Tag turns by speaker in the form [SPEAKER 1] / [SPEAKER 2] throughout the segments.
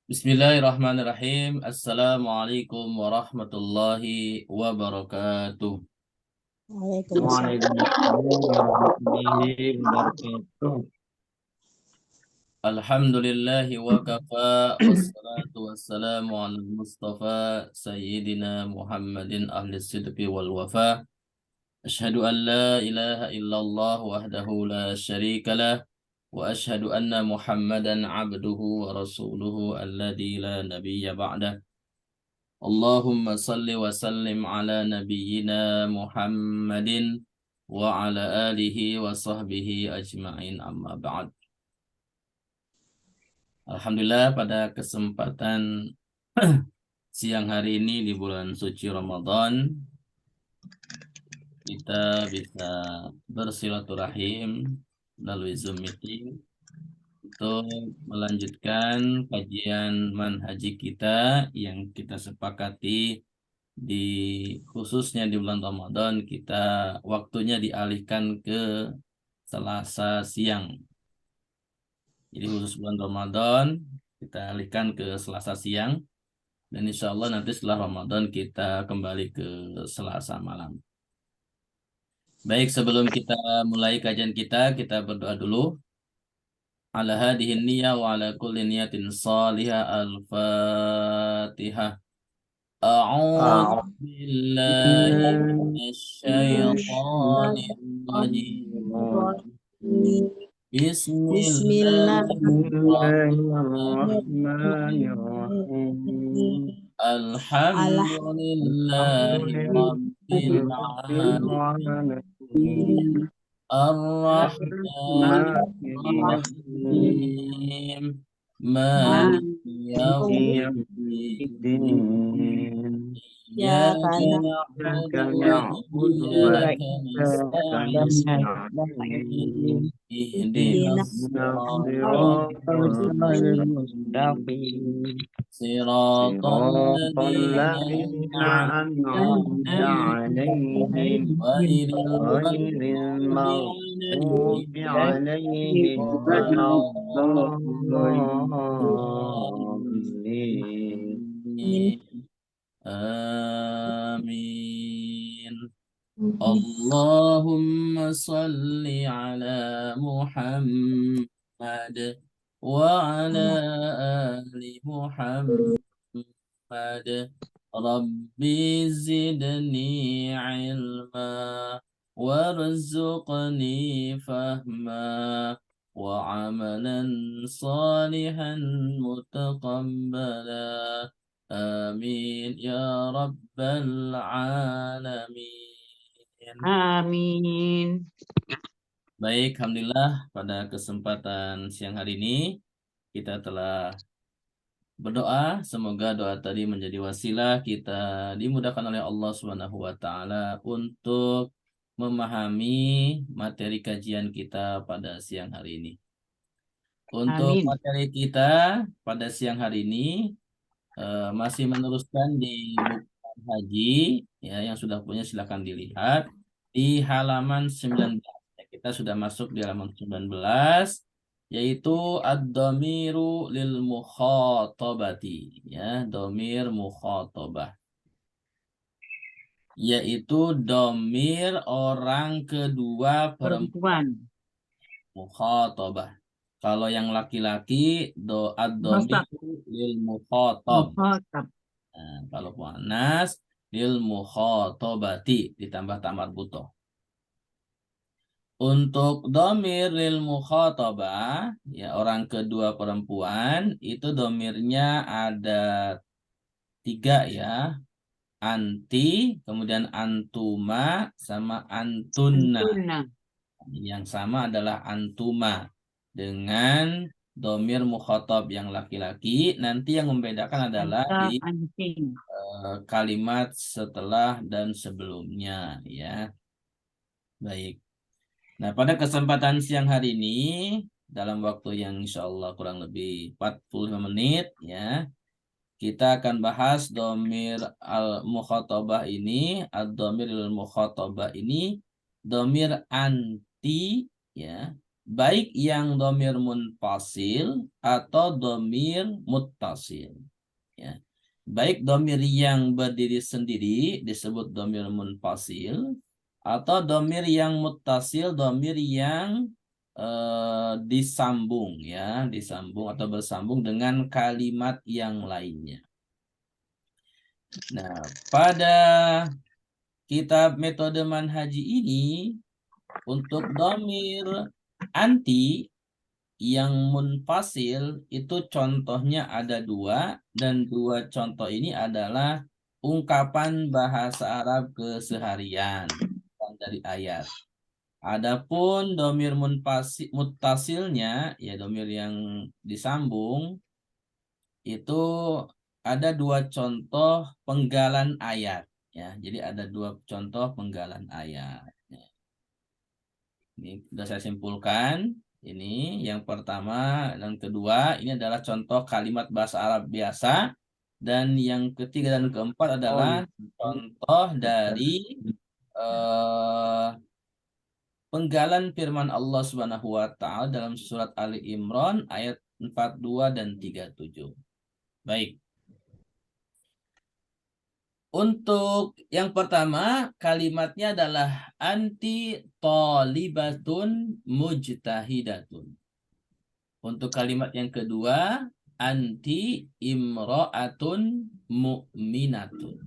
[SPEAKER 1] Bismillahirrahmanirrahim. Assalamualaikum warahmatullahi wabarakatuh.
[SPEAKER 2] Waalaikumsalam.
[SPEAKER 3] Waalaikumsalam warahmatullahi wabarakatuh.
[SPEAKER 1] Alhamdulillahi wa kafa wassalatu wassalamu ala mustafa sayyidina Muhammadin ahli sidqi wal wafa. Ashhadu an la ilaha illallah wahdahu la syarika lah wa ashhadu anna Muhammadan abduhu wa rasuluhu alladzi la nabiyya ba'dah. Allahumma salli wa sallim ala nabiyyina Muhammadin wa ala alihi wa sahbihi ajma'in amma ba'd. Alhamdulillah pada kesempatan siang hari ini di bulan suci Ramadan kita bisa bersilaturahim melalui Zoom meeting untuk melanjutkan kajian manhaji kita yang kita sepakati di khususnya di bulan Ramadan kita waktunya dialihkan ke Selasa siang. Jadi khusus bulan Ramadan kita alihkan ke Selasa siang dan insya Allah nanti setelah Ramadan kita kembali ke Selasa malam. Baik, sebelum kita mulai kajian kita berdoa dulu. Ala hadihin niyah wa ala kulli niyatin salihah al-Fatihah. أعوذ بالله من الشيطان الرجيم بسم الله
[SPEAKER 3] Bismillahirrahmanirrahim.
[SPEAKER 1] الحمد لله رب العالمين الرحمن الرحيم مالك يوم الدين إياك نعبد وإياك نستعين اهدنا الصراط المستقيم صراط الذين أنعمت عليهم غير المغضوب عليهم ولا الضالين آمين. اللهم صل على محمد وعلى آل محمد ربي زدني علما وارزقني فهما وعملا صالحا متقبلا آمين يا رب العالمين.
[SPEAKER 2] Amin.
[SPEAKER 1] Baik, alhamdulillah pada kesempatan siang hari ini kita telah berdoa, semoga doa tadi menjadi wasilah kita dimudahkan oleh Allah Subhanahu wa taala untuk memahami materi kajian kita pada siang hari ini. Untuk
[SPEAKER 2] Amin.
[SPEAKER 1] materi kita pada siang hari ini masih meneruskan di buku haji ya, yang sudah punya silakan dilihat di halaman 19. Kita sudah masuk di halaman 19 yaitu ad-dhamiru lil mukhatabati ya, dhamir mukhatabah yaitu dhamir orang kedua perempuan mukhatabah. Kalau yang laki-laki ad-dhamiru lil mukhatab. Nah, kalau muannas lil mukhatabati ditambah tamar butoh. Untuk dhamir lil mukhatabah ya orang kedua perempuan itu dhamirnya ada 3 ya. Anti, kemudian antuma sama antunna. Yang sama adalah antuma dengan dhamir mukhatab yang laki-laki. Nanti yang membedakan adalah di kalimat setelah dan sebelumnya ya. Baik. Nah, pada kesempatan siang hari ini dalam waktu yang insya Allah kurang lebih 45 menit ya, kita akan bahas dhamir al-mukhatabah ini, ad-dhamir al-mukhatabah ini dhamir anti ya, baik yang domir munfasil atau domir muttasil. Ya. Baik domir yang berdiri sendiri disebut domir munfasil, atau domir yang muttasil, domir yang disambung, ya, disambung atau bersambung dengan kalimat yang lainnya. Nah, pada kitab metode manhaji ini, untuk domir anti yang munfasil itu contohnya ada dua, dan dua contoh ini adalah ungkapan bahasa Arab keseharian dari ayat. Adapun domir muttasilnya, ya domir yang disambung, itu ada dua contoh penggalan ayat. Ya, jadi ada dua contoh penggalan ayat. Ini sudah saya simpulkan. Ini yang pertama dan kedua ini adalah contoh kalimat bahasa Arab biasa. Dan yang ketiga dan keempat adalah contoh dari penggalan firman Allah Subhanahu wa taala dalam surat Ali Imran ayat 42 dan 37. Baik. Untuk yang pertama, kalimatnya adalah anti talibatun mujtahidatun. Untuk kalimat yang kedua, anti imra'atun mu'minatun.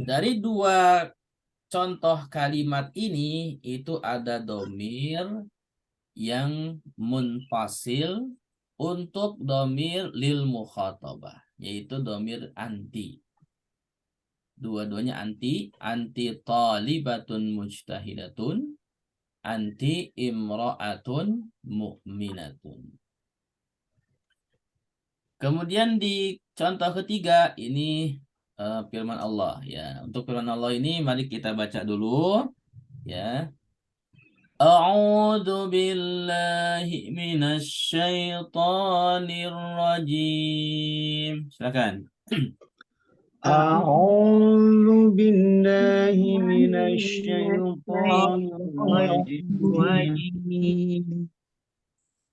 [SPEAKER 1] Dari dua contoh kalimat ini, itu ada domir yang munfasil untuk domir lil mukhatabah, yaitu domir anti. Dua-duanya anti talibatun mujtahidatun, anti imra'atun mu'minatun. Kemudian di contoh ketiga ini firman Allah, ya. Untuk firman Allah ini mari kita baca dulu, ya. A'udzu billahi minasy syaithanir rajim. Silakan.
[SPEAKER 3] أعوذ بالله من الشيطان الرجيم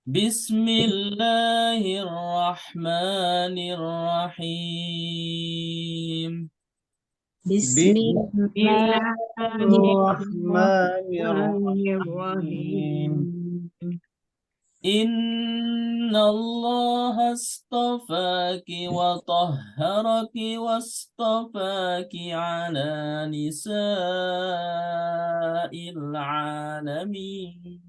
[SPEAKER 1] Bismillahirrahmanirrahim.
[SPEAKER 3] بسم الله الرحمن الرحيم
[SPEAKER 1] Innallaha astafaki wa tahharaki wastafaki ala nisa'il alamin.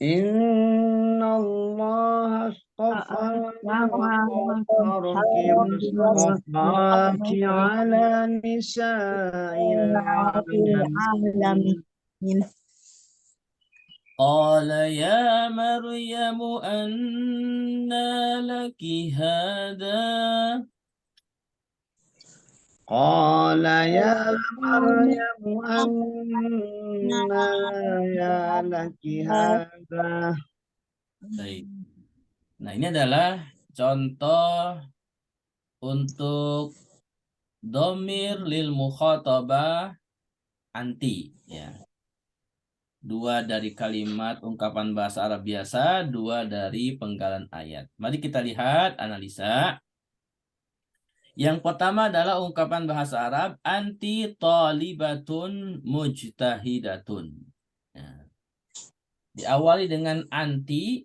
[SPEAKER 3] إن الله اصطفاك وطهرك واصطفاك على نساء العالمين
[SPEAKER 1] قال يا مريم أنى لك هذا
[SPEAKER 3] قال يا مريم أنى لك هذا.
[SPEAKER 1] Baik. Nah, ini adalah contoh untuk domir lil mukhatabah anti, ya. Dua dari kalimat ungkapan bahasa Arab biasa, dua dari penggalan ayat. Mari kita lihat analisa. Yang pertama adalah ungkapan bahasa Arab anti talibatun mujtahidatun. Nah, diawali dengan anti.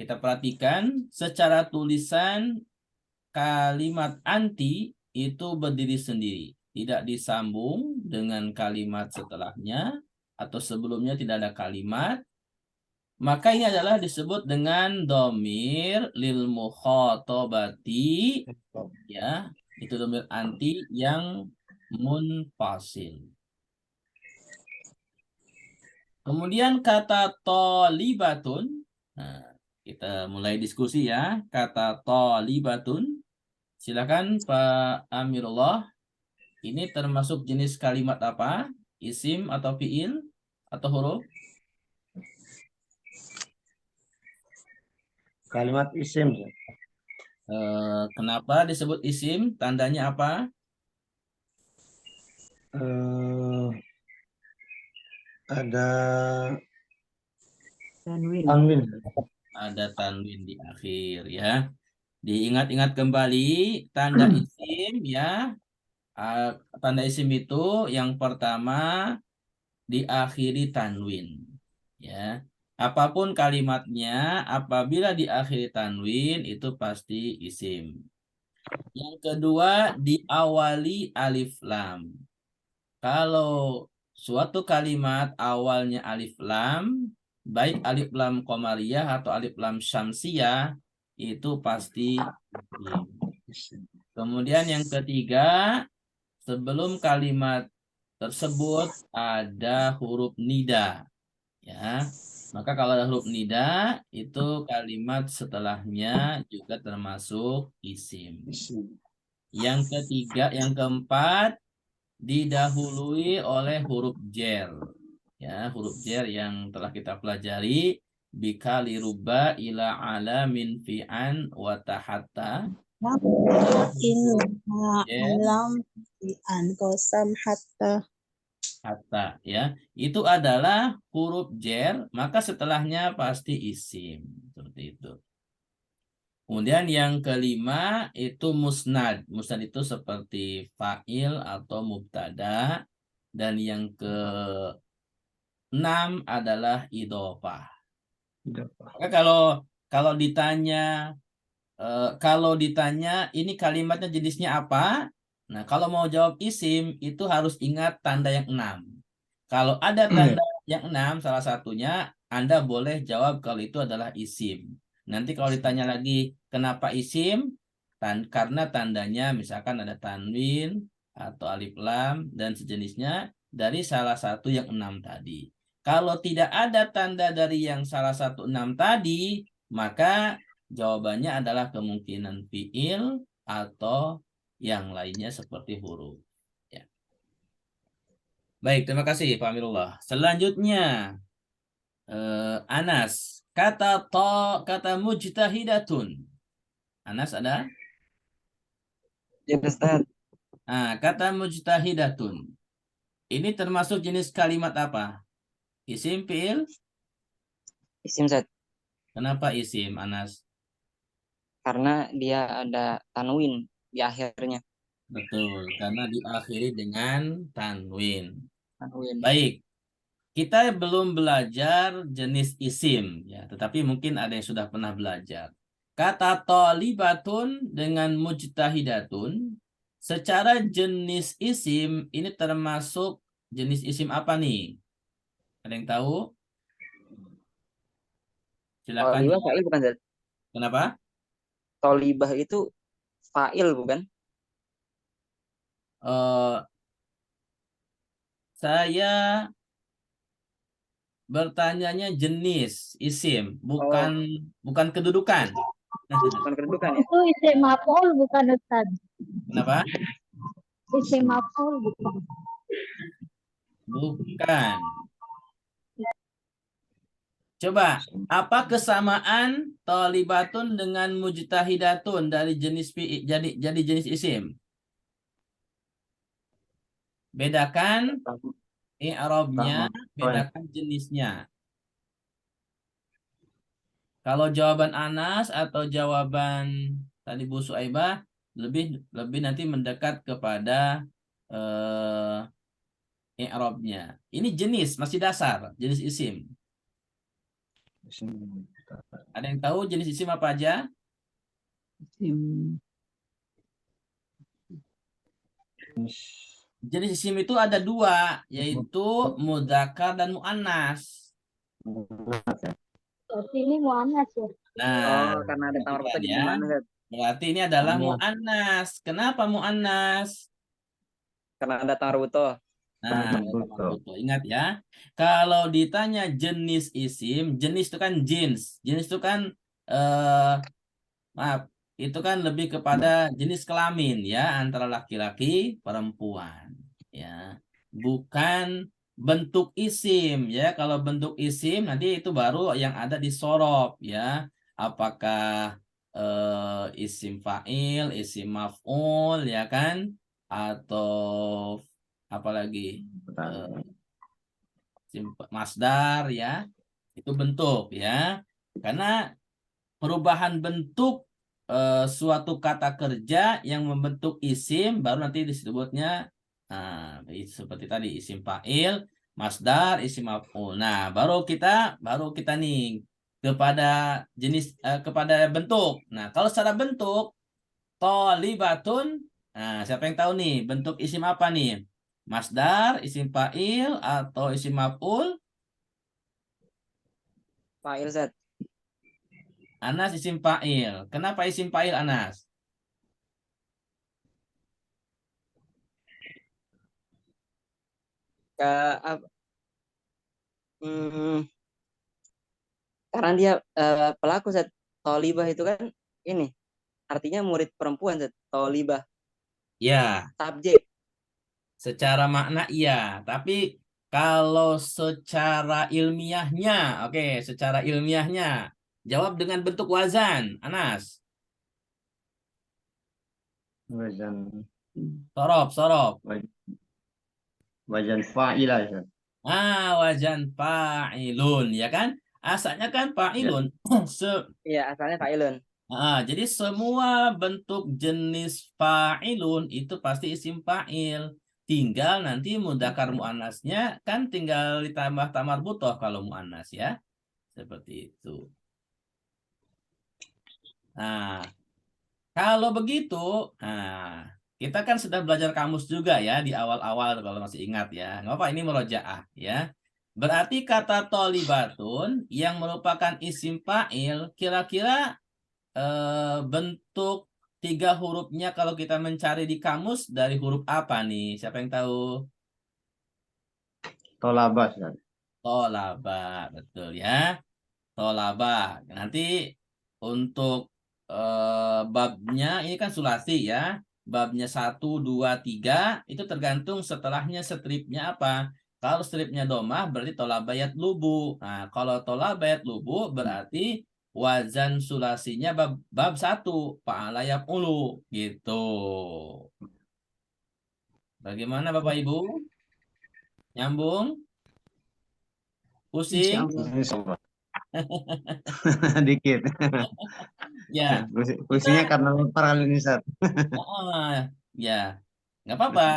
[SPEAKER 1] Kita perhatikan secara tulisan kalimat anti itu berdiri sendiri, tidak disambung dengan kalimat setelahnya atau sebelumnya tidak ada kalimat. Maka ini adalah disebut dengan domir lil mukhatabati, ya, itu domir anti yang munfasil. Kemudian kata tolibatun, nah, kita mulai diskusi, ya. Kata tolibatun, silakan Pak Amirullah, ini termasuk jenis kalimat apa? Isim atau fiil atau huruf?
[SPEAKER 3] Kalimat isim.
[SPEAKER 1] Kenapa disebut isim? Tandanya apa?
[SPEAKER 3] Ada
[SPEAKER 2] Tanwin.
[SPEAKER 3] tanwin.
[SPEAKER 1] Ada tanwin di akhir ya. Diingat-ingat kembali tanda isim ya. Tanda isim itu yang pertama diakhiri tanwin ya. Apapun kalimatnya apabila diakhiri tanwin itu pasti isim. Yang kedua diawali alif lam. Kalau suatu kalimat awalnya alif lam, baik alif lam qamariyah atau alif lam syamsiyah, itu pasti isim. Kemudian yang ketiga, sebelum kalimat tersebut ada huruf nida, ya. Maka kalau ada huruf nida, itu kalimat setelahnya juga termasuk isim. Yang ketiga, yang keempat, didahului oleh huruf jer. Ya, huruf jer yang telah kita pelajari bikali ruba ila ala min fi'an wa tahatta.
[SPEAKER 2] Inna
[SPEAKER 1] Jer
[SPEAKER 2] alam an kosam hatta.
[SPEAKER 1] hatta ya. Itu adalah huruf jer, maka setelahnya pasti isim. Seperti itu. Kemudian yang kelima itu musnad. Musnad itu seperti fa'il atau mubtada. Dan yang keenam adalah idhofah. Maka kalau ditanya ini kalimatnya jenisnya apa? Nah, kalau mau jawab isim itu harus ingat tanda yang 6. Kalau ada tanda yang 6 salah satunya Anda boleh jawab kalau itu adalah isim. Nanti kalau ditanya lagi kenapa isim? Karena tandanya misalkan ada tanwin atau alif lam dan sejenisnya dari salah satu yang 6 tadi. Kalau tidak ada tanda dari yang salah satu 6 tadi, maka jawabannya adalah kemungkinan fiil atau yang lainnya seperti huruf. Ya. Baik, terima kasih Pak Amirullah. Selanjutnya, Anas. Kata mujtahidatun. Anas ada?
[SPEAKER 4] Ya, Ustaz.
[SPEAKER 1] Nah, kata mujtahidatun. Ini termasuk jenis kalimat apa? Isim, fiil?
[SPEAKER 4] Isim, Ustaz.
[SPEAKER 1] Kenapa isim, Anas?
[SPEAKER 4] Karena dia ada tanwin di akhirnya.
[SPEAKER 1] Betul, karena diakhiri dengan tanwin.
[SPEAKER 4] Tanwin.
[SPEAKER 1] Baik, kita belum belajar jenis isim, ya, tetapi mungkin ada yang sudah pernah belajar. Kata tolibatun dengan mujtahidatun, secara jenis isim, ini termasuk jenis isim apa nih? Ada yang tahu? Silakan.
[SPEAKER 4] Tolibah fa'il bukan, Ustaz?
[SPEAKER 1] Kenapa?
[SPEAKER 4] Tolibah itu fa'il bukan?
[SPEAKER 1] Eh, saya bertanyanya jenis isim, bukan kedudukan.
[SPEAKER 4] Bukan kedudukan ya?
[SPEAKER 2] Itu isim maf'ul bukan Ustaz.
[SPEAKER 1] Kenapa?
[SPEAKER 2] Isim maf'ul bukan.
[SPEAKER 1] Bukan. Coba, apa kesamaan tolibatun dengan mujtahidatun dari jenis jadi jenis isim? Bedakan i'rabnya, bedakan jenisnya. Kalau jawaban Anas atau jawaban tadi Bu Suaibah lebih nanti mendekat kepada i'rabnya. Ini jenis masih dasar, jenis isim. Ada yang tahu jenis isim apa aja?
[SPEAKER 2] Isim.
[SPEAKER 1] Jenis isim itu ada dua, yaitu mudzakkar dan muannas.
[SPEAKER 2] Berarti ini muannas ya.
[SPEAKER 1] Nah,
[SPEAKER 4] Karena ada tawar kata
[SPEAKER 1] perhatikan
[SPEAKER 4] jadi
[SPEAKER 1] ya.
[SPEAKER 4] mana, Ustaz?
[SPEAKER 1] Berarti ini adalah muannas. Kenapa muannas?
[SPEAKER 4] Karena ada tawar butuh.
[SPEAKER 1] Nah, betul. Ingat ya. Kalau ditanya jenis isim, jenis itu kan jins. Jenis itu kan maaf, itu kan lebih kepada jenis kelamin ya, antara laki-laki perempuan ya. Bukan bentuk isim ya. Kalau bentuk isim nanti itu baru yang ada di sorob ya. Apakah isim fa'il, isim maf'ul ya kan, atau apalagi masdar ya. Itu bentuk ya. Karena perubahan bentuk suatu kata kerja yang membentuk isim baru nanti disebutnya seperti tadi isim fa'il, masdar, isim maf'ul. Nah, baru kita nih kepada jenis kepada bentuk. Nah, kalau secara bentuk tholibatun, nah siapa yang tahu nih bentuk isim apa nih? Masdar, isim fa'il atau isim maf'ul?
[SPEAKER 4] Fa'il Ustaz.
[SPEAKER 1] Anas isim fa'il. Kenapa isim fa'il Anas?
[SPEAKER 4] Ke, ap- hmm, karena dia pelaku Ustaz. Tolibah itu kan ini artinya murid perempuan Ustaz. Tolibah.
[SPEAKER 1] Ya,
[SPEAKER 4] Subjek.
[SPEAKER 1] secara makna iya, tapi kalau secara ilmiahnya, oke, secara ilmiahnya, jawab dengan bentuk wazan, Anas.
[SPEAKER 3] Wazan
[SPEAKER 1] Sorob, sorob.
[SPEAKER 3] wazan fa'ilah, Ustaz.
[SPEAKER 1] Wazan fa'ilun, ya kan? Asalnya kan
[SPEAKER 3] Ya.
[SPEAKER 1] fa'ilun.
[SPEAKER 4] Iya, asalnya fa'ilun.
[SPEAKER 1] Jadi semua bentuk jenis fa'ilun itu pasti isim fa'il. Tinggal nanti mudzakkar muannasnya kan tinggal ditambah tamar butoh kalau muannas ya. Seperti itu. Nah, kalau begitu, kita kan sudah belajar kamus juga ya di awal-awal kalau masih ingat ya. Nggak apa ini murojaah ya. Berarti kata tolibatun yang merupakan isim fa'il kira-kira bentuk tiga hurufnya kalau kita mencari di kamus dari huruf apa nih? Siapa yang tahu?
[SPEAKER 3] Tolabah, Ustaz.
[SPEAKER 1] Tolaba, betul ya. Tolaba. Nanti untuk babnya ini kan sulasi ya. Babnya 1, 2, 3 itu tergantung setelahnya stripnya apa. Kalau stripnya domah berarti tolabayat lubu. Nah, kalau tolabayat lubu berarti wazan sulasinya bab 1 fa'alayab ulu gitu. Bagaimana Bapak Ibu? Nyambung?
[SPEAKER 2] Insya
[SPEAKER 1] Pusing?
[SPEAKER 2] Allah.
[SPEAKER 3] Insyaallah. Dikit.
[SPEAKER 1] Ya,
[SPEAKER 3] Fungsinya
[SPEAKER 1] kita
[SPEAKER 3] karena paralel, Ustaz.
[SPEAKER 1] ya nggak apa-apa.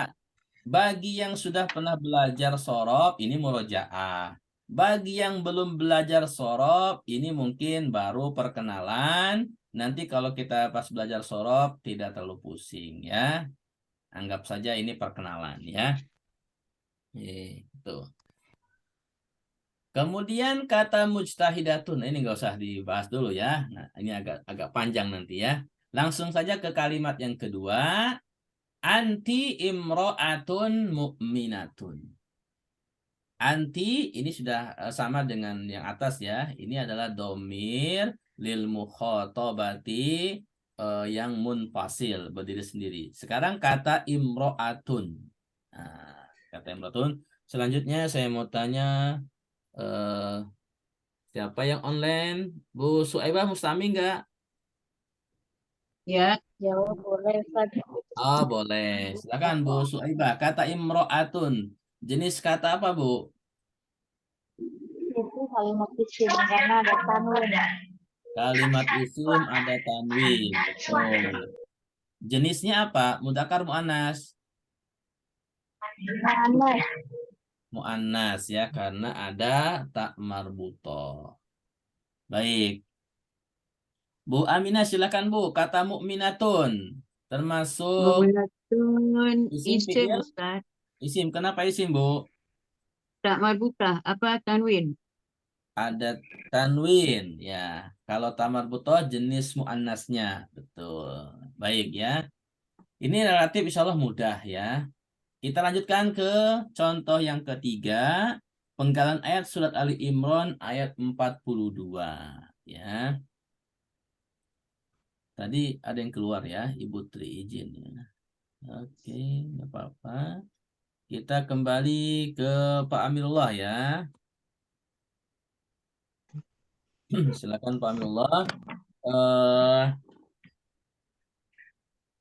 [SPEAKER 1] Bagi yang sudah pernah belajar sorob, ini murojaah. Bagi yang belum belajar sorob, ini mungkin baru perkenalan. Nanti kalau kita pas belajar sorob, tidak terlalu pusing ya. Anggap saja ini perkenalan ya. Itu. Kemudian kata mujtahidatun, ini nggak usah dibahas dulu ya. Nah, ini agak agak panjang nanti ya. Langsung saja ke kalimat yang kedua. Anti imro'atun mu'minatun. Anti ini sudah sama dengan yang atas ya. Ini adalah domir lil mukhotobati yang munfasil, berdiri sendiri. Sekarang kata imro'atun. Nah, kata imro'atun. Selanjutnya saya mau tanya eh, siapa yang online? Bu Suaibah Mustami enggak?
[SPEAKER 2] Ya, jawab boleh Ustaz.
[SPEAKER 1] Oh, boleh. Silakan Bu Suaibah. Kata imro'atun. Jenis kata apa, Bu?
[SPEAKER 2] Itu kalimat isim karena ada tanwin.
[SPEAKER 1] Kalimat isim ada tanwin. Betul. Jenisnya apa? Mudzakkar muannas?
[SPEAKER 2] Mu'annas.
[SPEAKER 1] Muannas ya, karena ada tak marbutoh. Baik. Bu Aminah silakan Bu. Kata mukminatun termasuk
[SPEAKER 2] Mu'minatun
[SPEAKER 1] isim
[SPEAKER 2] isim
[SPEAKER 1] fi'il?
[SPEAKER 2] Ustaz.
[SPEAKER 1] Isim. Kenapa isim, Bu?
[SPEAKER 2] Tak marbutah. Apa tanwin?
[SPEAKER 1] Ada tanwin ya. Kalau tamar butoh jenis muannasnya. Betul. Baik ya. Ini relatif insya Allah mudah ya. Kita lanjutkan ke contoh yang ketiga. Penggalan ayat surat Ali Imran ayat 42 ya. Tadi ada yang keluar ya, Ibu Tri izin ya. Oke, nggak apa-apa. Kita kembali ke Pak Amirullah ya. Silakan Pak Amirullah. Eh,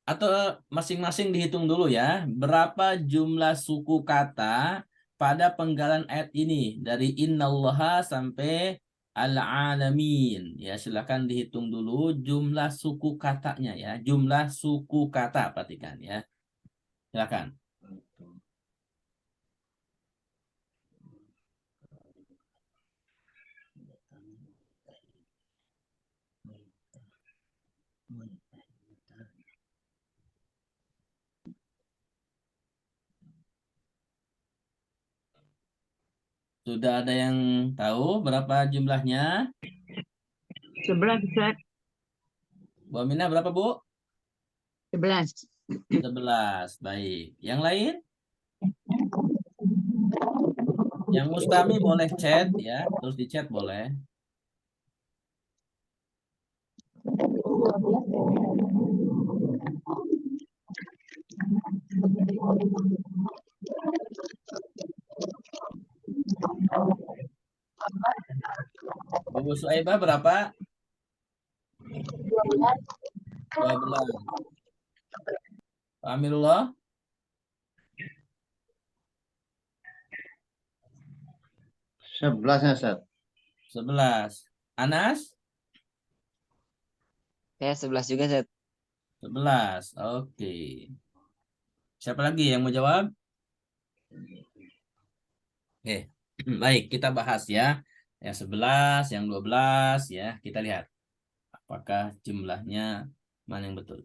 [SPEAKER 1] atau masing-masing dihitung dulu ya. Berapa jumlah suku kata pada penggalan ayat ini dari innallaha sampai al-alamin. Ya, silakan dihitung dulu jumlah suku katanya ya. Jumlah suku kata perhatikan ya. Silakan. Sudah ada yang tahu berapa jumlahnya?
[SPEAKER 2] 11, Ustaz.
[SPEAKER 1] Bu Aminah berapa, Bu?
[SPEAKER 2] 11.
[SPEAKER 1] 11. Baik. Yang lain? Yang Mustami boleh chat ya, terus di chat boleh. Bu Suaibah berapa? 12. Pak Amirullah?
[SPEAKER 3] 11 ya, Ustaz.
[SPEAKER 1] 11. Anas?
[SPEAKER 4] Saya 11 juga, Ustaz.
[SPEAKER 1] 11. Oke. Siapa lagi yang mau jawab? Oke. Baik, kita bahas ya. Yang 11, yang 12 ya. Kita lihat apakah jumlahnya mana yang betul.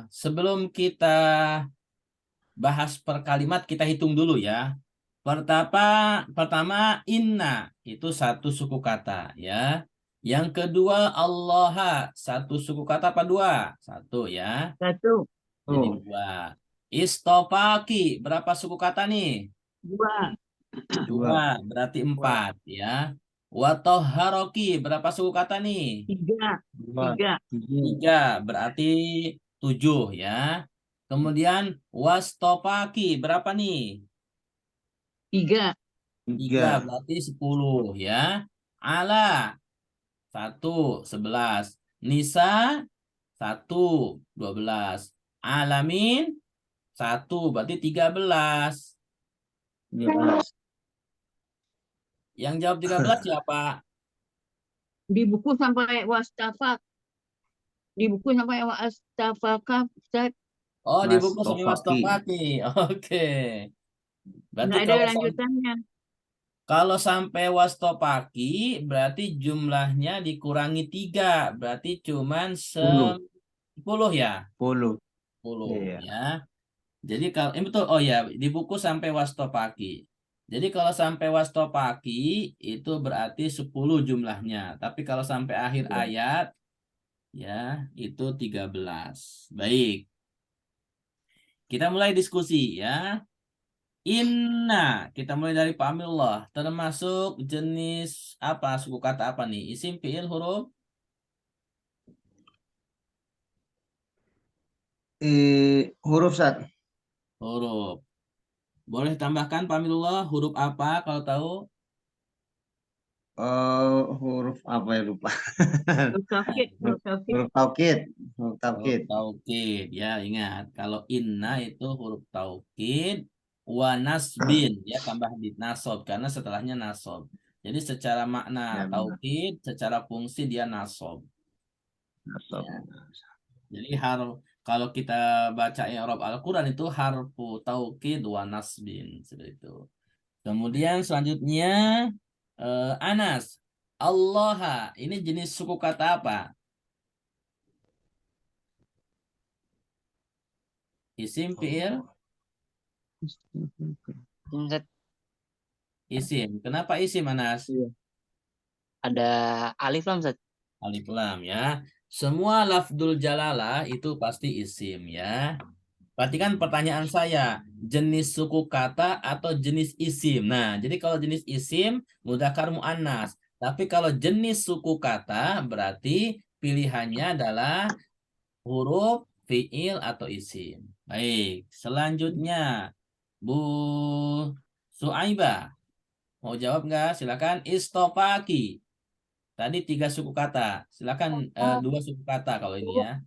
[SPEAKER 1] Sebelum kita bahas per kalimat, kita hitung dulu ya. Pertama inna itu satu suku kata ya. Yang kedua Allah satu suku kata apa dua? Satu ya.
[SPEAKER 2] 1,
[SPEAKER 1] Jadi
[SPEAKER 3] Oh,
[SPEAKER 1] dua. Istofaki berapa suku kata nih?
[SPEAKER 2] 2,
[SPEAKER 1] Dua berarti empat ya. Watoharoki berapa suku kata nih?
[SPEAKER 2] 3, 3,
[SPEAKER 1] Tiga berarti tujuh ya. Kemudian wastopaki berapa nih?
[SPEAKER 2] 3,
[SPEAKER 1] Tiga berarti 10 ya. Ala 1, 11. Nisa 1, 12. Alamin 1 berarti 13. Yang jawab 13 siapa?
[SPEAKER 2] di buku sampai wastafak. Di buku sampai wastafakah, Ustaz.
[SPEAKER 1] Oh, di buku sampai
[SPEAKER 3] Wastofaki.
[SPEAKER 1] wastopaki. Oke. Berarti
[SPEAKER 2] Nggak ada lanjutannya.
[SPEAKER 1] kalau sampai wastopaki berarti jumlahnya dikurangi 3. Berarti cuman
[SPEAKER 3] 10.
[SPEAKER 1] 10 ya.
[SPEAKER 3] 10.
[SPEAKER 1] 10
[SPEAKER 3] Iya.
[SPEAKER 1] ya. Jadi kalau betul, oh ya, di buku sampai wastopaki. Jadi kalau sampai wastopaki itu berarti 10 jumlahnya. Tapi kalau sampai akhir ayat ya itu 13. Baik. Kita mulai diskusi ya. Inna, kita mulai dari Pak Amilullah. Termasuk jenis apa, suku kata apa nih? Isim, fiil, huruf?
[SPEAKER 3] Huruf, Ustaz.
[SPEAKER 1] Huruf. Boleh tambahkan Pak Amilullah, huruf apa kalau tahu?
[SPEAKER 3] Huruf apa ya, lupa.
[SPEAKER 2] Huruf taukid, huruf taukid.
[SPEAKER 3] Huruf taukid. Huruf
[SPEAKER 1] Huruf
[SPEAKER 3] taukid.
[SPEAKER 1] taukid. Ya, ingat. Kalau inna itu huruf taukid. Wa nasbin. Ya, tambah di nasob. Karena setelahnya nasob. Jadi secara makna
[SPEAKER 3] Ya, benar.
[SPEAKER 1] taukid, secara fungsi dia nasob.
[SPEAKER 3] Nasab.
[SPEAKER 1] Ya. Jadi kalau kita baca i'rab Al-Quran itu harfu taukid wa nasbin. Seperti itu. Kemudian selanjutnya Anas. Allah. Ini jenis suku kata apa? Isim, fiil?
[SPEAKER 4] Ustaz,
[SPEAKER 1] Isim. Kenapa isim, Anas?
[SPEAKER 4] ada alif lam, Ustaz.
[SPEAKER 1] Alif lam ya. Semua lafdul jalalah itu pasti isim ya. Perhatikan pertanyaan saya, jenis suku kata atau jenis isim? Nah, jadi kalau jenis isim mudzakkar muannas. Tapi kalau jenis suku kata berarti pilihannya adalah huruf fiil atau isim. Baik, selanjutnya Bu Suaibah. Mau jawab nggak? Silakan. Istofaki. Tadi 3 suku kata. Silakan 2 suku kata kalau ini ya.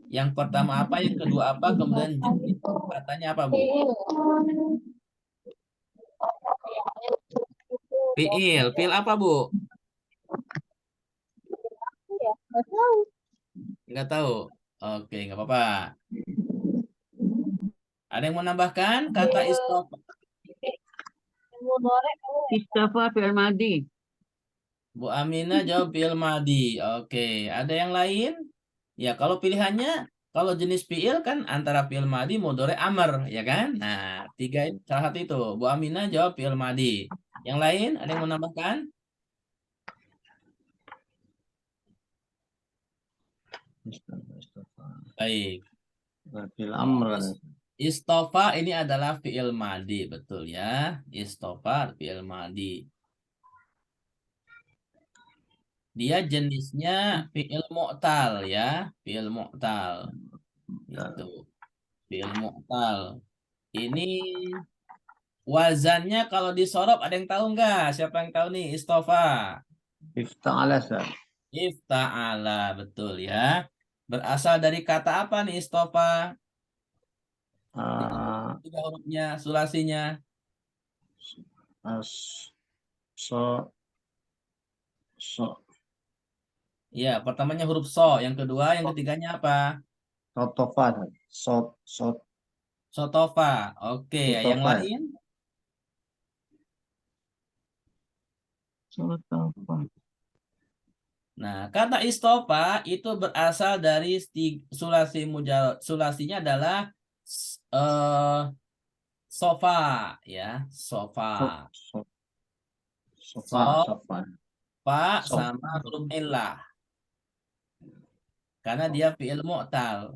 [SPEAKER 1] Yang pertama apa, yang kedua apa, kemudian jenis katanya apa, Bu? Fiil. Fiil apa, Bu? Nggak tahu. Oke, nggak apa-apa. Ada yang mau nambahkan kata istofa?
[SPEAKER 2] Istafa fi'il madi.
[SPEAKER 1] Bu Aminah jawab fi'il madi. Oke, ada yang lain? Ya, kalau pilihannya, kalau jenis fi'il kan antara fi'il madi, mudhari, amr, ya kan? Nah, tiga itu salah satu itu. Bu Aminah jawab fi'il madi. Yang lain, ada yang mau nambahkan? Baik.
[SPEAKER 3] Fil amr.
[SPEAKER 1] Istofa ini adalah fi'il madi, betul ya. Istofa fi'il madi. Dia jenisnya fi'il mu'tal ya, fi'il mu'tal. Itu fi'il mu'tal. Ini wazannya kalau disorot ada yang tahu nggak? Siapa yang tahu nih istofa?
[SPEAKER 3] Ifta'ala, Ustaz.
[SPEAKER 1] Ifta'ala, betul ya. Berasal dari kata apa nih istofa?
[SPEAKER 3] Ah,
[SPEAKER 1] Tiga hurufnya, sulasinya.
[SPEAKER 3] as- so, so,
[SPEAKER 1] Ya, pertamanya huruf so, yang kedua, yang ketiganya apa?
[SPEAKER 3] sotofa, Ustaz.
[SPEAKER 1] Sotofa. Oke, yang
[SPEAKER 3] Sotofa.
[SPEAKER 1] lain?
[SPEAKER 2] Sotofa.
[SPEAKER 1] Nah, kata istofa itu berasal dari sulasinya adalah eh, sofa ya, sofa.
[SPEAKER 3] So, sofa,
[SPEAKER 1] Sofa
[SPEAKER 3] sofa. Sof,
[SPEAKER 1] sama huruf illah karena dia fi'il mu'tal.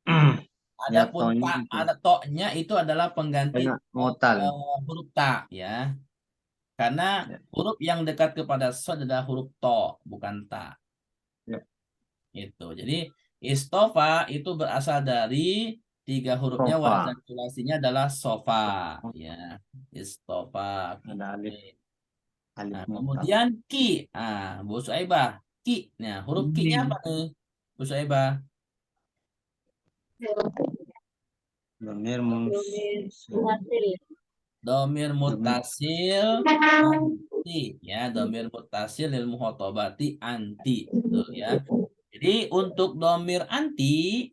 [SPEAKER 3] ya,
[SPEAKER 1] Adapun
[SPEAKER 3] tonya
[SPEAKER 1] ta,
[SPEAKER 3] itu.
[SPEAKER 1] ada toknya itu adalah pengganti
[SPEAKER 3] Banyak motal.
[SPEAKER 1] huruf ta ya. Karena
[SPEAKER 3] Ya,
[SPEAKER 1] huruf yang dekat kepada sod adalah huruf to, bukan ta.
[SPEAKER 3] ya.
[SPEAKER 1] Itu. Jadi istofa itu berasal dari tiga hurufnya,
[SPEAKER 3] Sofa.
[SPEAKER 1] wazan sulasinya adalah sofa ya. Istofa.
[SPEAKER 3] Ada alif,
[SPEAKER 1] Nah,
[SPEAKER 3] alif motal.
[SPEAKER 1] kemudian ki. Ah, Bu Suaibah. Ki. Nah, huruf ki-nya apa nih? Bu Suaibah.
[SPEAKER 3] Domir munfasil.
[SPEAKER 1] Domir
[SPEAKER 3] Domir
[SPEAKER 1] mutasil anti ya, domir mutasil lil muhotobati anti, betul ya. Jadi untuk domir anti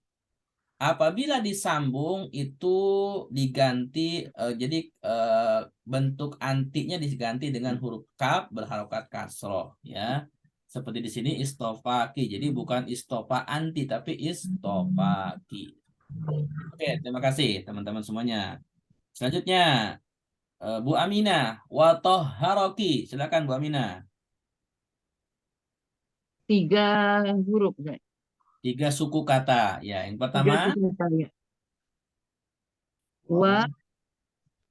[SPEAKER 1] apabila disambung itu diganti, jadi bentuk antinya diganti dengan huruf kaf berharokat kasroh ya. Seperti di sini istofaki. Jadi bukan istofa anti tapi istofaki. Oke, terima kasih teman-teman semuanya. Selanjutnya Bu Aminah wa toharoki. Silakan Bu Aminah.
[SPEAKER 2] 3 huruf, Ustaz.
[SPEAKER 1] 3 suku kata. Ya, yang
[SPEAKER 2] 3
[SPEAKER 1] pertama
[SPEAKER 2] suku kata ya. Wa,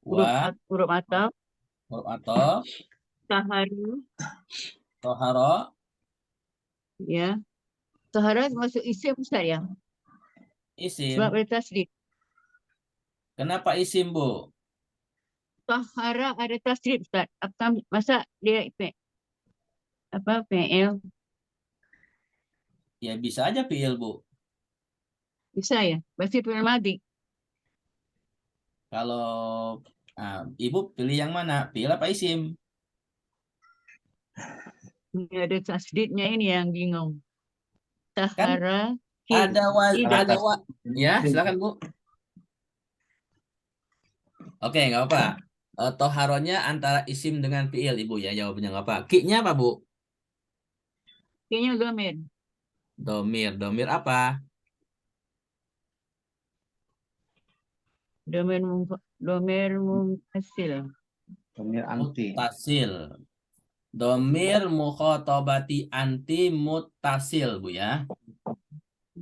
[SPEAKER 1] wa
[SPEAKER 2] huruf ataf,
[SPEAKER 1] huruf atau
[SPEAKER 2] taharu,
[SPEAKER 1] toharo
[SPEAKER 2] ya. Tahara masuk isim, Ustaz ya. Sebab
[SPEAKER 1] isim.
[SPEAKER 2] ada tasdid.
[SPEAKER 1] Kenapa isim, Bu?
[SPEAKER 2] Tahara ada tasdid, Ustaz. Masa dia apa PL
[SPEAKER 1] Ya bisa aja fiil, Bu.
[SPEAKER 2] bisa ya? Berarti fi'il madi.
[SPEAKER 1] Kalau Ibu pilih yang mana? Fiil apa isim?
[SPEAKER 2] Ini ada tasdidnya ini yang bingung.
[SPEAKER 1] Kan
[SPEAKER 2] Tahara ki tidak.
[SPEAKER 1] ada ya, silakan, Bu. Oke, nggak apa-apa. Toharonya antara isim dengan fiil, Ibu ya, jawabnya nggak apa. Ki-nya apa, Bu?
[SPEAKER 2] Kayaknya domir.
[SPEAKER 1] Domir. Domir apa?
[SPEAKER 2] Domir munfasil.
[SPEAKER 3] domir anti.
[SPEAKER 1] Muttasil. Domir mukhotobati anti muttasil, Bu ya.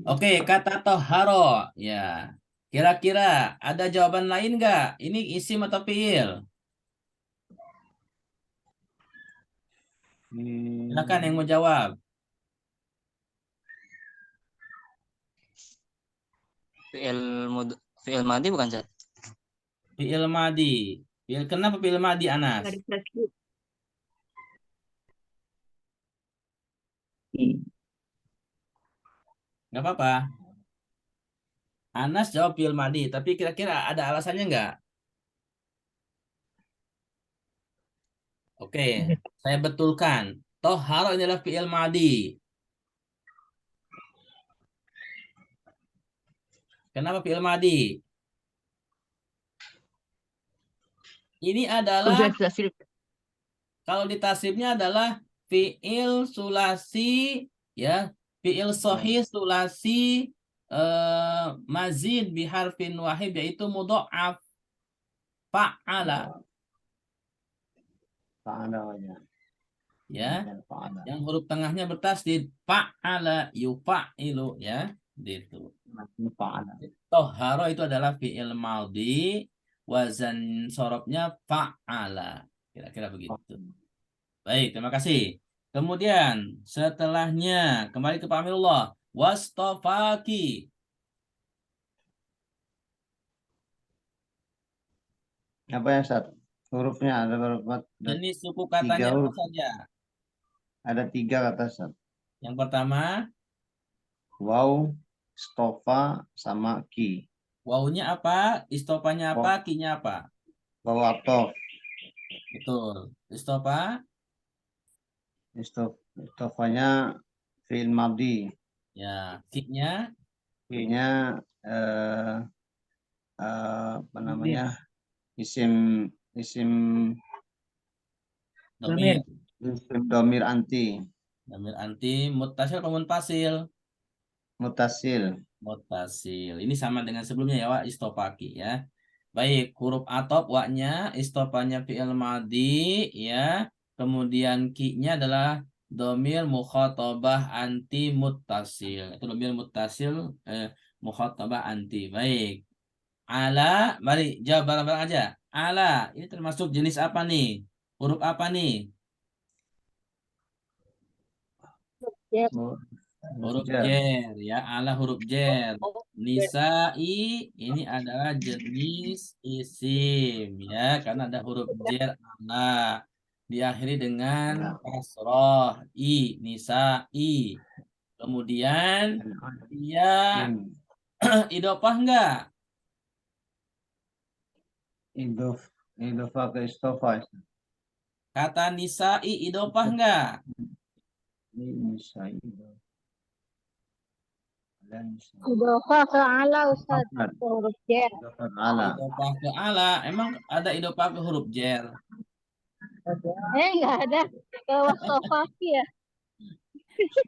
[SPEAKER 1] Oke, kata toharo. Ya. Kira-kira ada jawaban lain nggak? Ini isim atau fiil? Silakan yang mau jawab.
[SPEAKER 4] Fi'il fi'il madi bukan, Zat?
[SPEAKER 1] Fiil madi. Kenapa fiil madi, Anas?
[SPEAKER 2] Ada tasdid.
[SPEAKER 1] Nggak apa-apa. Anas jawab fi'il madi, tapi kira-kira ada alasannya nggak? Oke, saya betulkan. Toharo ini adalah fi'il madi. Kenapa fi'il madi? Ini adalah,
[SPEAKER 2] Sudah tasrif.
[SPEAKER 1] kalau ditasrifnya adalah fi'il sulasi, ya, fi'il sahih sulasi mazid biharfin wahid, yaitu mudha'af fa'ala,
[SPEAKER 3] Fa'ala wajah.
[SPEAKER 1] ya,
[SPEAKER 3] Fa'ala.
[SPEAKER 1] yang huruf tengahnya bertasdid fa'ala yufa'ilu, ya, gitu.
[SPEAKER 3] Fa'ala.
[SPEAKER 1] Toharo itu adalah fi'il maldi, wazan sorobnya fa'ala, kira-kira begitu. Baik, terima kasih. Kemudian setelahnya kembali ke Pak Amirullah. Wastofaki.
[SPEAKER 3] Apa yang Ustaz? Hurufnya ada berapa? Ada
[SPEAKER 1] Jenis suku katanya
[SPEAKER 3] tiga
[SPEAKER 1] apa
[SPEAKER 3] huruf.
[SPEAKER 1] saja?
[SPEAKER 3] Ada 3 kata Ustaz.
[SPEAKER 1] Yang pertama,
[SPEAKER 3] Waw, stofa, sama ki.
[SPEAKER 1] wawunya apa? Istopanya apa? Kinya apa?
[SPEAKER 3] Waw atof.
[SPEAKER 1] Betul. Istopa,
[SPEAKER 3] Stofanya fi'il madhi.
[SPEAKER 1] ya. Kinya,
[SPEAKER 3] Ki-nya apa namanya? Isim isim
[SPEAKER 1] domir.
[SPEAKER 3] domir anti.
[SPEAKER 1] Domir anti, mutasil atau munfasil?
[SPEAKER 3] Mutasil.
[SPEAKER 1] Mutasil. Ini sama dengan sebelumnya ya, Wak. Istopaki, ya. Baik, huruf atop waknya, istopanya fi'il madi, ya. Kemudian ki-nya adalah domir mukhatabah anti muttasil. Itu domir muttasil mukhatabah anti. Baik. Ala, mari jawab bareng-bareng aja. Ala, ini termasuk jenis apa nih? Huruf apa nih? Huruf jer, ya. Ala huruf jer. Nisa'i ini adalah jenis isim, ya, karena ada huruf jer ala, diakhiri dengan kasroh i, nisa'i. Kemudian dia idopah enggak?
[SPEAKER 3] Idofa ke istofa.
[SPEAKER 1] Kata nisa'i idopah enggak?
[SPEAKER 3] Ini saya.
[SPEAKER 5] Idofa ke ala Ustaz, huruf jer.
[SPEAKER 3] Ala.
[SPEAKER 1] Idopah ke ala, emang ada idopah ke huruf jer?
[SPEAKER 5] Enggak ada. Ke wastofaki ya.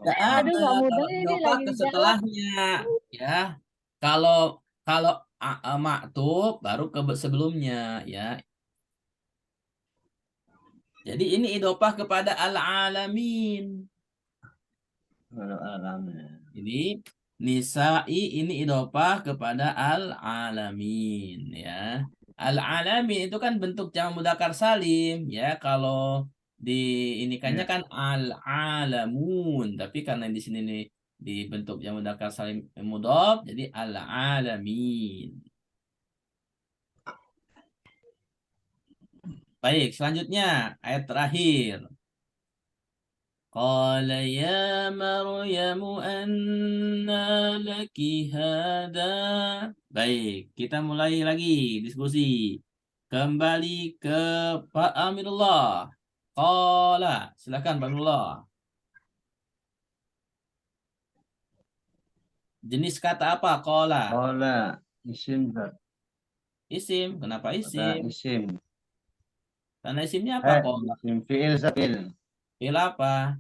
[SPEAKER 1] Enggak
[SPEAKER 5] Aduh,
[SPEAKER 1] ada.
[SPEAKER 5] nggak mudah
[SPEAKER 1] Kalau
[SPEAKER 5] ini
[SPEAKER 1] idopah
[SPEAKER 5] lagi
[SPEAKER 1] ke
[SPEAKER 5] dijawab.
[SPEAKER 1] setelahnya, ya. Kalau kalau maktub baru ke sebelumnya, ya. Jadi ini idopah kepada al-alamin. Jadi nisa'i ini idopah kepada al-alamin, ya. Al-alamin itu kan bentuk jamak mudzakkar salim, ya. Kalau di ini kannya kan al-alamun, tapi karena di sini nih dibentuk jamak mudzakkar salim mudhof, jadi al-alamin. Baik, selanjutnya ayat terakhir. Qala ya Maryam anna laki hada. Baik, kita mulai lagi diskusi. Kembali ke Pak Amirullah. Qala, silakan Pak Amirullah. Jenis kata apa? Qala.
[SPEAKER 3] Qala isim zat.
[SPEAKER 1] Isim, kenapa
[SPEAKER 3] Kata
[SPEAKER 1] isim?
[SPEAKER 3] isim.
[SPEAKER 1] Karena isimnya apa? Qala.
[SPEAKER 3] Isim fi'il zat.
[SPEAKER 1] Fi'il apa?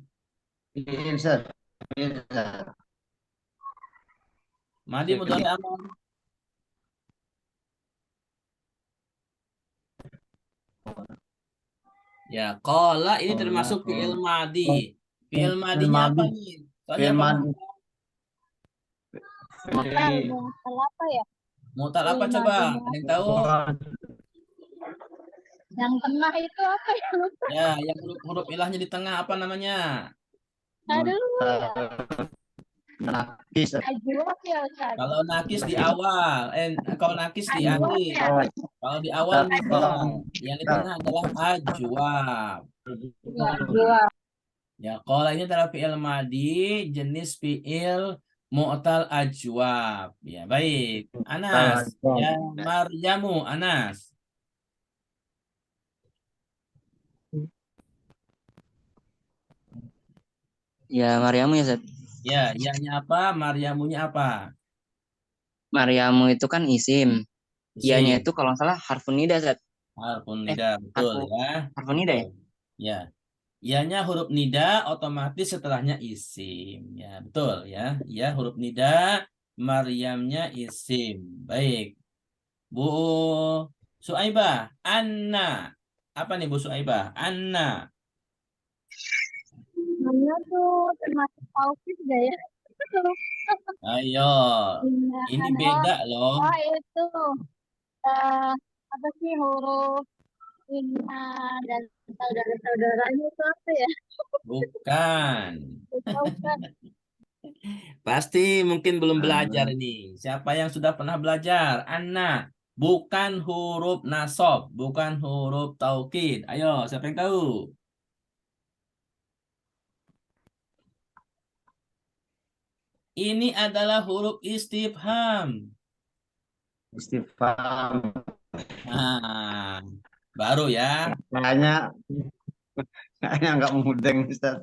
[SPEAKER 3] Fi'il zat. Fi'il zat.
[SPEAKER 1] Madi mudhari amar. Ya, qala ini
[SPEAKER 3] Qala,
[SPEAKER 1] termasuk fi'il madi. Fi'il
[SPEAKER 3] Fi'il
[SPEAKER 1] madinya apa
[SPEAKER 3] madi.
[SPEAKER 1] nih? Soalnya
[SPEAKER 3] Fi'il
[SPEAKER 1] apa?
[SPEAKER 3] madi.
[SPEAKER 5] Mutal, mutal apa ya?
[SPEAKER 1] Mutal apa
[SPEAKER 5] Fi'il
[SPEAKER 1] coba?
[SPEAKER 5] madi.
[SPEAKER 1] Ada yang tahu?
[SPEAKER 5] Yang tengah itu apa ya?
[SPEAKER 1] Ya, yang huruf ilahnya di tengah apa namanya?
[SPEAKER 5] Aduh ya.
[SPEAKER 3] Nakis.
[SPEAKER 5] Ajwab ya Ustaz.
[SPEAKER 1] Kalau nakis di awal, kalau nakis di
[SPEAKER 5] Ajwab
[SPEAKER 1] akhir.
[SPEAKER 5] ya.
[SPEAKER 1] Kalau di awal misal, yang di tengah adalah ajwab.
[SPEAKER 5] Ya, ajwab.
[SPEAKER 1] Ya, qala ini adalah fi'il madi, jenis fi'il Mu'tal ajwab. Ya, baik. Anas. Ya, Maryamu, Anas.
[SPEAKER 4] Ya, Maryamu ya, Ustaz.
[SPEAKER 1] Ya, nya apa? Maryamunya apa?
[SPEAKER 4] Maryamu itu kan isim. Ianya
[SPEAKER 1] Isim.
[SPEAKER 4] itu kalau nggak salah harfun nida, Ustaz.
[SPEAKER 1] Harfun
[SPEAKER 4] Eh,
[SPEAKER 1] nida, betul
[SPEAKER 4] harfu
[SPEAKER 1] ya.
[SPEAKER 4] harfun nida
[SPEAKER 1] Betul.
[SPEAKER 4] ya?
[SPEAKER 1] Ya. Ianya huruf nida, otomatis setelahnya isim. Ya, betul ya. Ya, huruf nida, Maryamnya isim. Baik. Bu Suaibah, Anna. Apa nih Bu Suaibah? Anna.
[SPEAKER 5] Mana tuh termasuk tauhid gak ya?
[SPEAKER 1] Ayo.
[SPEAKER 5] Iya,
[SPEAKER 1] Ini
[SPEAKER 5] oh,
[SPEAKER 1] beda loh.
[SPEAKER 5] oh itu eh apa sih huruf inna dan saudara-saudaranya itu apa ya?
[SPEAKER 1] Bukan.
[SPEAKER 5] Tahu kan?
[SPEAKER 1] Pasti mungkin belum belajar
[SPEAKER 3] Nah,
[SPEAKER 1] ini. Siapa yang sudah pernah belajar? Anna. Bukan huruf nasab. Bukan huruf taukid. Ayo, siapa yang tahu? Ini adalah huruf istifham.
[SPEAKER 3] istighfar.
[SPEAKER 1] Nah, baru ya.
[SPEAKER 3] Kayaknya kayaknya nggak mudeng Ustaz.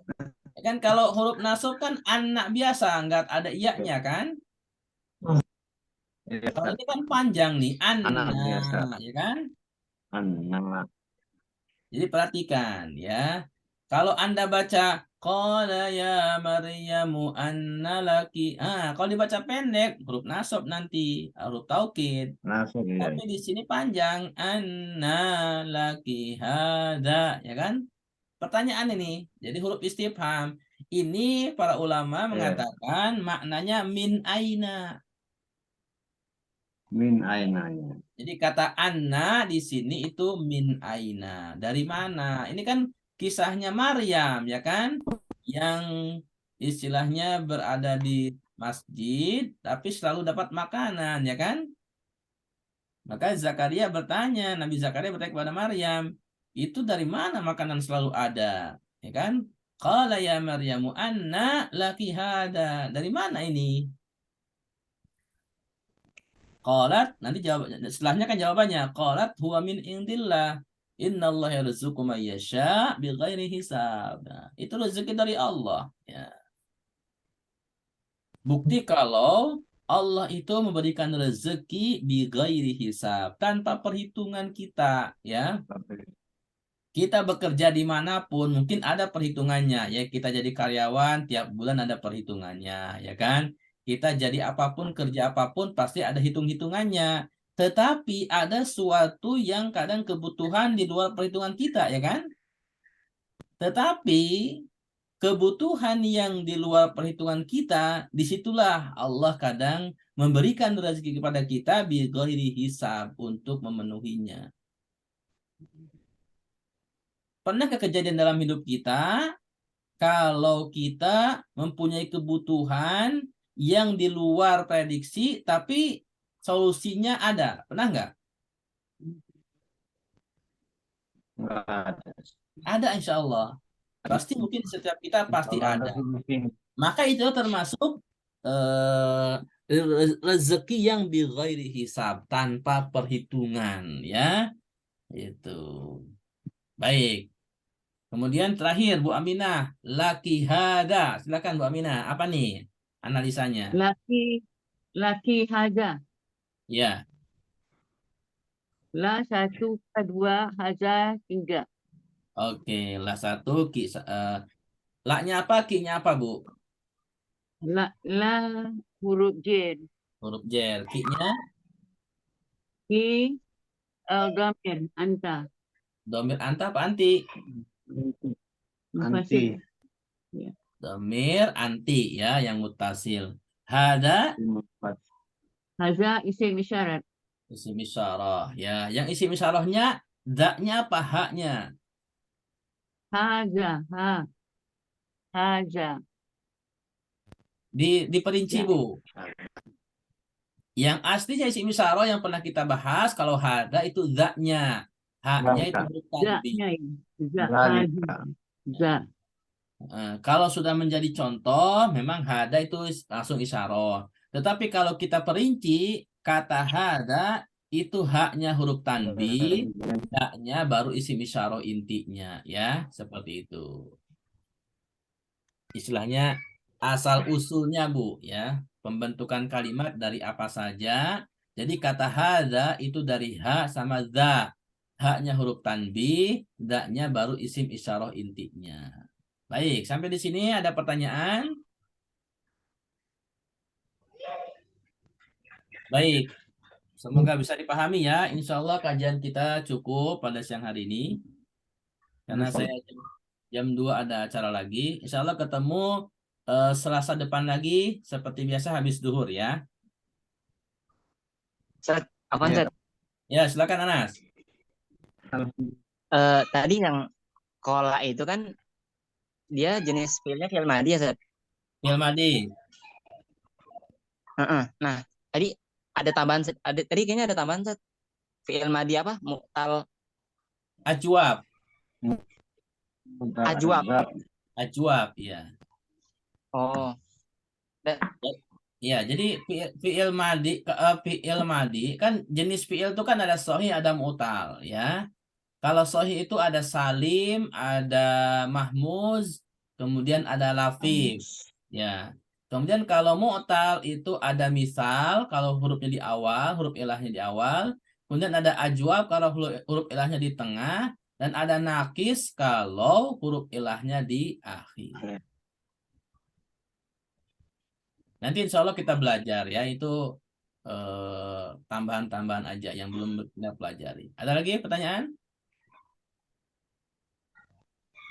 [SPEAKER 1] Kan kalau huruf nasab kan anak biasa, nggak ada iya-nya kan?
[SPEAKER 3] Iya,
[SPEAKER 1] Kalau
[SPEAKER 3] Ustaz.
[SPEAKER 1] ini kan panjang nih,
[SPEAKER 3] Anak
[SPEAKER 1] Anna,
[SPEAKER 3] biasa.
[SPEAKER 1] ya kan?
[SPEAKER 3] Anak.
[SPEAKER 1] Jadi perhatikan ya. Kalau Anda baca qala ya Maryamu anna laki. Kalau dibaca pendek huruf nasab nanti, huruf taukid.
[SPEAKER 3] Langsung ya.
[SPEAKER 1] Tapi di sini panjang anna laki hada, ya kan? Pertanyaan ini, jadi huruf istifham. Ini para ulama
[SPEAKER 3] Iya.
[SPEAKER 1] mengatakan maknanya min aina.
[SPEAKER 3] Min ainanya.
[SPEAKER 1] Jadi kata anna di sini itu min aina. Dari mana? Ini kan kisahnya Maryam, ya kan? Yang istilahnya berada di masjid, tapi selalu dapat makanan, ya kan? Maka Zakaria bertanya, Nabi Zakaria bertanya kepada Maryam, itu dari mana makanan selalu ada? Ya kan? Qala ya Maryamu anna laki hada. Dari mana ini? Qalat, nanti jawab, setelahnya kan jawabannya. Qalat huwa min indillah. Innallaha yarzuqu man yasha bighairi hisab. Nah, itu rezeki dari Allah. Ya. Bukti kalau Allah itu memberikan rezeki bighairi hisab, tanpa perhitungan kita, ya. Kita bekerja dimanapun, mungkin ada perhitungannya. Ya, kita jadi karyawan, tiap bulan ada perhitungannya, ya kan? Kita jadi apapun, kerja apapun, pasti ada hitung-hitungannya. Tetapi ada suatu yang kadang kebutuhan di luar perhitungan kita, ya kan? Tetapi kebutuhan yang di luar perhitungan kita, disitulah Allah kadang memberikan rezeki kepada kita bi ghairi hisab untuk memenuhinya. Pernahkah kejadian dalam hidup kita kalau kita mempunyai kebutuhan yang di luar prediksi, tapi solusinya ada? Pernah nggak?
[SPEAKER 3] Nggak ada.
[SPEAKER 1] Ada, insya Allah. Pasti mungkin setiap kita pasti
[SPEAKER 3] Kalau ada
[SPEAKER 1] ada.
[SPEAKER 3] solusi.
[SPEAKER 1] Maka itu termasuk eh, rezeki yang bi ghairi hisab, tanpa perhitungan, ya. Itu. Baik. Kemudian terakhir Bu Aminah, laki hada. Silakan Bu Aminah, apa nih analisanya?
[SPEAKER 2] Laki haza.
[SPEAKER 1] Ya,
[SPEAKER 2] La satu, dua, haza, tiga.
[SPEAKER 1] oke. Lah satu, laknya apa, ki-nya apa Bu?
[SPEAKER 2] La huruf jen.
[SPEAKER 1] Huruf jer. Ki-nya
[SPEAKER 2] Ki gamir anta.
[SPEAKER 1] domir anta apa anti?
[SPEAKER 3] Anti.
[SPEAKER 2] Mufasil. Ya.
[SPEAKER 1] Domir anti ya, yang mutasil. Hada
[SPEAKER 2] Haza isim isyarat.
[SPEAKER 1] isim isyarah ya. Yang isim isyarahnya daknya apa, haknya?
[SPEAKER 2] Haza, haza.
[SPEAKER 1] Diperinci
[SPEAKER 2] Ya.
[SPEAKER 1] Bu. Yang aslinya isim isyarah yang pernah kita bahas, kalau hada itu daknya. Haknya itu huruf tanbih.
[SPEAKER 2] Za-nya ini. Za,
[SPEAKER 3] Zalika.
[SPEAKER 2] haza. Za.
[SPEAKER 1] Kalau sudah menjadi contoh, memang hada itu langsung isyarah. Tetapi kalau kita perinci, kata hada itu haknya huruf tanbih, haknya baru isim isyarah intinya, ya, seperti itu. Istilahnya asal usulnya, Bu, ya. Pembentukan kalimat dari apa saja. Jadi kata hada itu dari ha sama za. Haknya huruf tanbih, daknya baru isim isyarah intinya. Baik, sampai di sini ada pertanyaan? Baik, semoga bisa dipahami ya. Insya Allah kajian kita cukup pada siang hari ini. Karena saya jam 2 ada acara lagi. Insya Allah ketemu Selasa depan lagi. Seperti biasa habis duhur ya.
[SPEAKER 4] Ustaz, apa
[SPEAKER 3] Iya.
[SPEAKER 4] Ustaz?
[SPEAKER 1] Ya, silakan Anas.
[SPEAKER 4] Tadi yang kola itu kan dia jenis fiilnya fiil madhi ya Ustaz?
[SPEAKER 1] Fi'il madhi.
[SPEAKER 4] Nah, tadi ada tambahan tadi kayaknya ada tambahan Ustaz. Fiil madhi apa? Mu'tal
[SPEAKER 1] Ajwab.
[SPEAKER 4] ajwab.
[SPEAKER 1] Ajwab, ya.
[SPEAKER 4] Oh,
[SPEAKER 1] Ya, jadi fi'il madhi kan jenis fi'il itu kan ada sahih, ada mu'tal, ya. Kalau sahih itu ada salim, ada mahmuz, kemudian ada lafif, ya. Kemudian kalau mu'tal itu ada misal, kalau hurufnya di awal, huruf ilahnya di awal. Kemudian ada ajwab kalau huruf ilahnya di tengah, dan ada nakis kalau huruf ilahnya di akhir. Nanti insya Allah kita belajar ya, itu tambahan-tambahan aja yang belum kita pelajari. Ada lagi pertanyaan?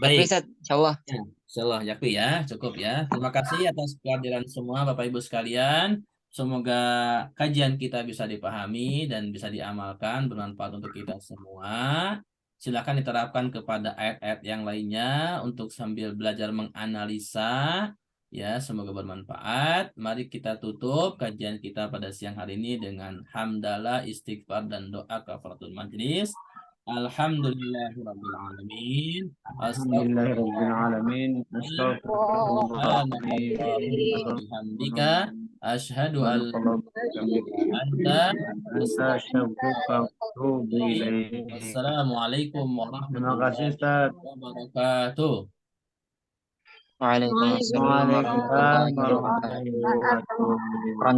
[SPEAKER 4] tapi
[SPEAKER 1] Baik.
[SPEAKER 4] Ustaz, insyaallah.
[SPEAKER 1] Ya, insyaallah Yakfi ya, cukup ya. Terima kasih atas kehadiran semua Bapak Ibu sekalian. Semoga kajian kita bisa dipahami dan bisa diamalkan, bermanfaat untuk kita semua. Silakan diterapkan kepada ayat-ayat yang lainnya untuk sambil belajar menganalisa. Ya, semoga bermanfaat. Mari kita tutup kajian kita pada siang hari ini dengan hamdalah, istighfar, dan doa kafaratul majlis. Alhamdulillahirabbil alamin.
[SPEAKER 3] Alhamdulillahirabbil alamin.
[SPEAKER 1] Subhanakallahumma wa bihamdika asyhadu an la ilaha illa anta astaghfiruka wa atubu ilaik. Wassalamualaikum
[SPEAKER 3] Terima kasih
[SPEAKER 1] warahmatullahi
[SPEAKER 3] Ustaz.
[SPEAKER 1] wabarakatuh.
[SPEAKER 4] Waalaikumsalam
[SPEAKER 3] Waalaikumsalam
[SPEAKER 4] warahmatullahi
[SPEAKER 3] warahmatullahi
[SPEAKER 4] wabarakatuh.
[SPEAKER 3] wabarakatuh.